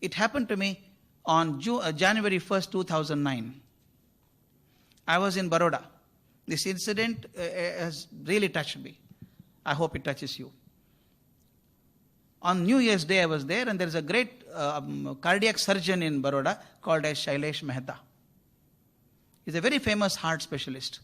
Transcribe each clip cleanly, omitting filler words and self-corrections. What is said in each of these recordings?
It happened to me on January 1st, 2009. I was in Baroda. This incident has really touched me. I hope it touches you. On New Year's Day, I was there, and there is a great cardiac surgeon in Baroda called as Shailesh Mehta. He's a very famous heart specialist.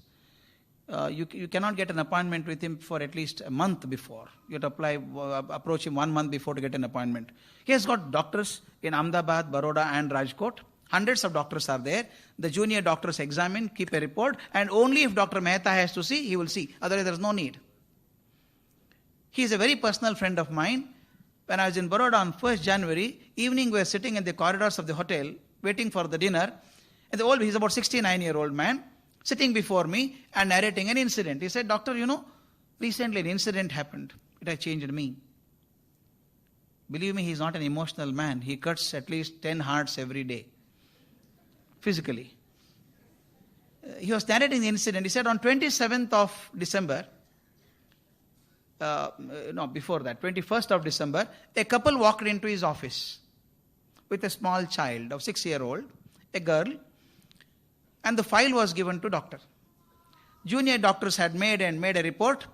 You cannot get an appointment with him for at least a month before. You have to approach him 1 month before to get an appointment. He has got doctors in Ahmedabad, Baroda and Rajkot. Hundreds of doctors are there. The junior doctors examine, keep a report, and only if Dr. Mehta has to see, he will see. Otherwise, there is no need. He is a very personal friend of mine. When I was in Baroda on 1st January, evening we were sitting in the corridors of the hotel, waiting for the dinner. And he's about 69-year-old man, sitting before me and narrating an incident. He said, Doctor, recently an incident happened. It has changed me. Believe me, he's not an emotional man. He cuts at least 10 hearts every day, physically. He was narrating the incident. He said on 27th of December, before that, 21st of December, a couple walked into his office with a small child of 6-year-old, a girl, and the file was given to doctor. Junior doctors had made a report,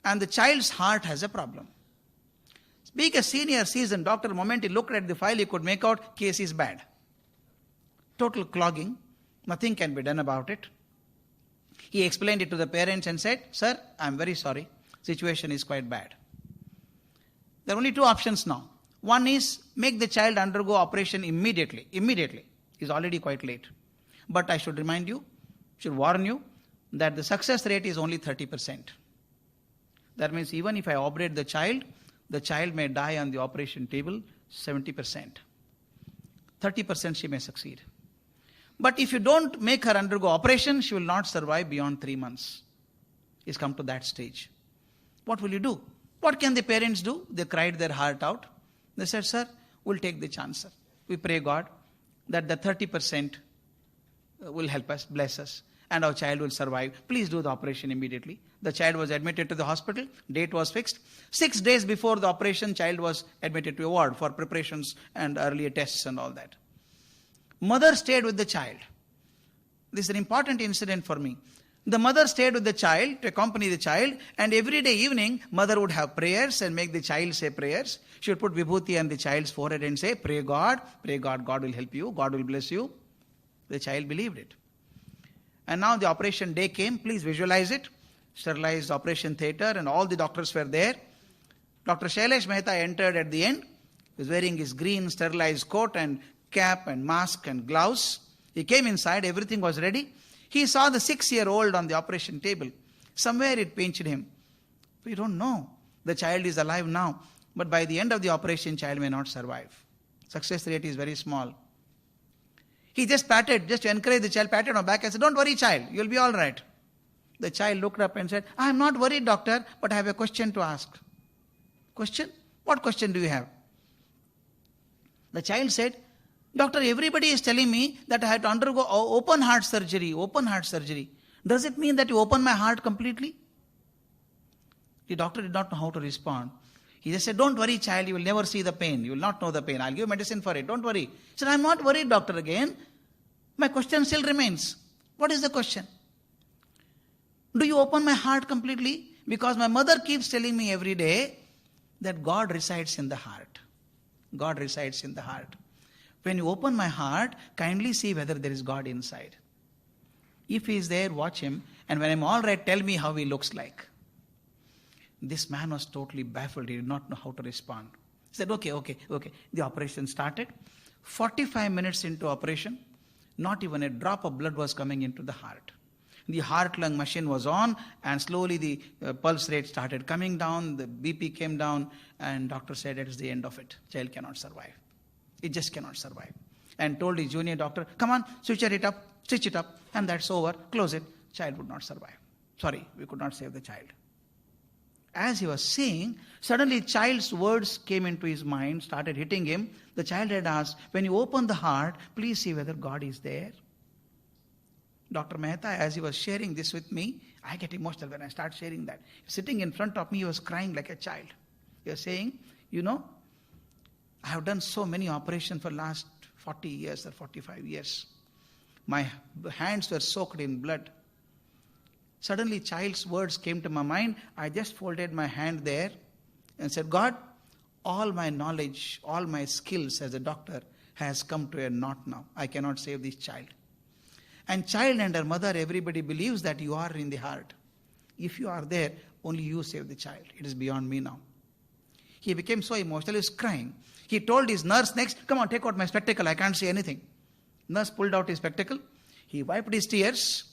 and the child's heart has a problem. Being a senior seasoned doctor, the moment he looked at the file, he could make out case is bad. Total clogging, nothing can be done about it. He explained it to the parents and said, Sir, I'm very sorry. Situation is quite bad. There are only two options now. One is make the child undergo operation immediately. Immediately. It's already quite late. But I should remind you, should warn you, that the success rate is only 30%. That means even if I operate the child may die on the operation table 70%. 30% she may succeed. But if you don't make her undergo operation, she will not survive beyond 3 months. It's come to that stage. What will you do? What can the parents do? They cried their heart out. They said, Sir, we'll take the chance, sir. We pray God that the 30% will help us, bless us, and our child will survive. Please do the operation immediately. The child was admitted to the hospital. Date was fixed. 6 days before the operation, child was admitted to a ward for preparations and earlier tests and all that. Mother stayed with the child. This is an important incident for me. The mother stayed with the child to accompany the child, and every day evening, mother would have prayers and make the child say prayers. She would put vibhuti on the child's forehead and say, pray God, God will help you, God will bless you. The child believed it. And now the operation day came. Please visualize it. Sterilized operation theatre, and all the doctors were there. Dr. Shailesh Mehta entered at the end. He was wearing his green sterilized coat and cap and mask and gloves. He came inside. Everything was ready. He saw the 6-year-old on the operation table. Somewhere it pinched him. We don't know. The child is alive now, but by the end of the operation, child may not survive. Success rate is very small. He just patted, just to encourage the child, patted on the back and said, don't worry, child, you'll be all right. The child looked up and said, I'm not worried, doctor, but I have a question to ask. Question? What question do you have? The child said, Doctor, everybody is telling me that I have to undergo open heart surgery. Open heart surgery. Does it mean that you open my heart completely? The doctor did not know how to respond. He just said, don't worry, child, you will never see the pain. You will not know the pain. I'll give medicine for it. Don't worry. He said, I'm not worried, doctor, again. My question still remains. What is the question? Do you open my heart completely? Because my mother keeps telling me every day that God resides in the heart. God resides in the heart. When you open my heart, kindly see whether there is God inside. If he is there, watch him. And when I'm all right, tell me how he looks like. This man was totally baffled. He did not know how to respond. He said, okay. The operation started. 45 minutes into operation, not even a drop of blood was coming into the heart. The heart-lung machine was on, and slowly the pulse rate started coming down, the BP came down, and doctor said it is the end of it. Child cannot survive. It just cannot survive. And told his junior doctor, come on, stitch it up, and that's over, close it. Child would not survive. Sorry, we could not save the child. As he was saying, suddenly child's words came into his mind, started hitting him. The child had asked, when you open the heart, please see whether God is there. Dr. Mehta, as he was sharing this with me, I get emotional when I start sharing that. Sitting in front of me, he was crying like a child. He was saying, I have done so many operations for last 40 years or 45 years. My hands were soaked in blood. Suddenly, child's words came to my mind. I just folded my hand there and said, God, all my knowledge, all my skills as a doctor has come to a knot now. I cannot save this child. And child and her mother, everybody believes that you are in the heart. If you are there, only you save the child. It is beyond me now. He became so emotional, he was crying. He told his nurse next, come on, take out my spectacle, I can't see anything. Nurse pulled out his spectacle. He wiped his tears.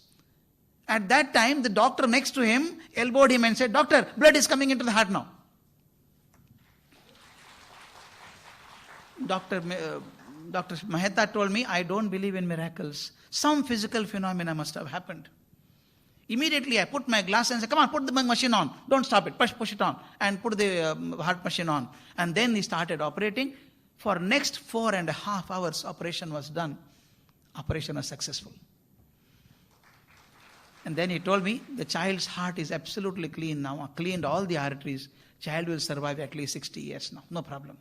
At that time, the doctor next to him elbowed him and said, Doctor, blood is coming into the heart now. Dr. Mehta told me, I don't believe in miracles. Some physical phenomena must have happened. Immediately I put my glass and said, come on, put the machine on. Don't stop it. Push it on. And put the heart machine on. And then he started operating. For next 4.5 hours, operation was done. Operation was successful. And then he told me, the child's heart is absolutely clean now. I cleaned all the arteries. Child will survive at least 60 years now. No problem.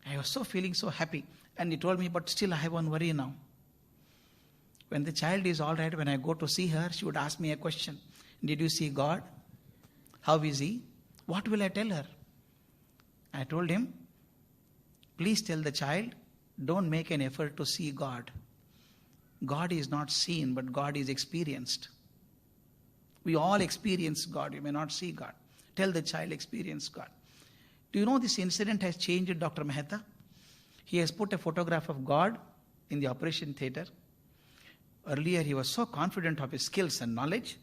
I was feeling so happy. And he told me, but still I have one worry now. When the child is all right, when I go to see her, she would ask me a question. Did you see God? How is he? What will I tell her? I told him, please tell the child, don't make an effort to see God. God is not seen, but God is experienced. We all experience God. You may not see God. Tell the child, experience God. Do you know this incident has changed Dr. Mehta? He has put a photograph of God in the operation theatre. Earlier, he was so confident of his skills and knowledge.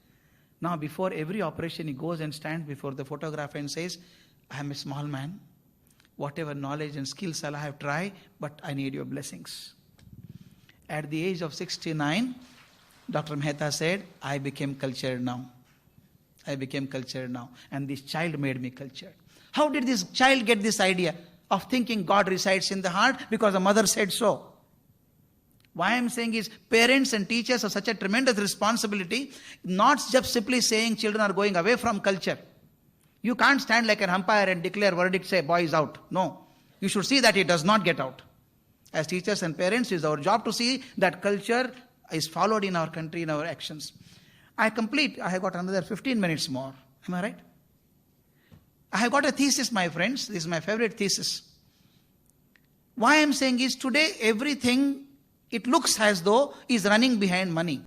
Now, before every operation, he goes and stands before the photographer and says, I am a small man. Whatever knowledge and skills I have tried, but I need your blessings. At the age of 69, Dr. Mehta said, I became cultured now. I became cultured now. And this child made me cultured. How did this child get this idea of thinking God resides in the heart? Because the mother said so. Why I am saying is, parents and teachers have such a tremendous responsibility, not just simply saying children are going away from culture. You can't stand like an umpire and declare verdict, say boy is out. No. You should see that he does not get out. As teachers and parents, it is our job to see that culture is followed in our country, in our actions. I have got another 15 minutes more. Am I right? I have got a thesis, my friends. This is my favorite thesis. Why I am saying is, today everything, it looks as though is running behind money.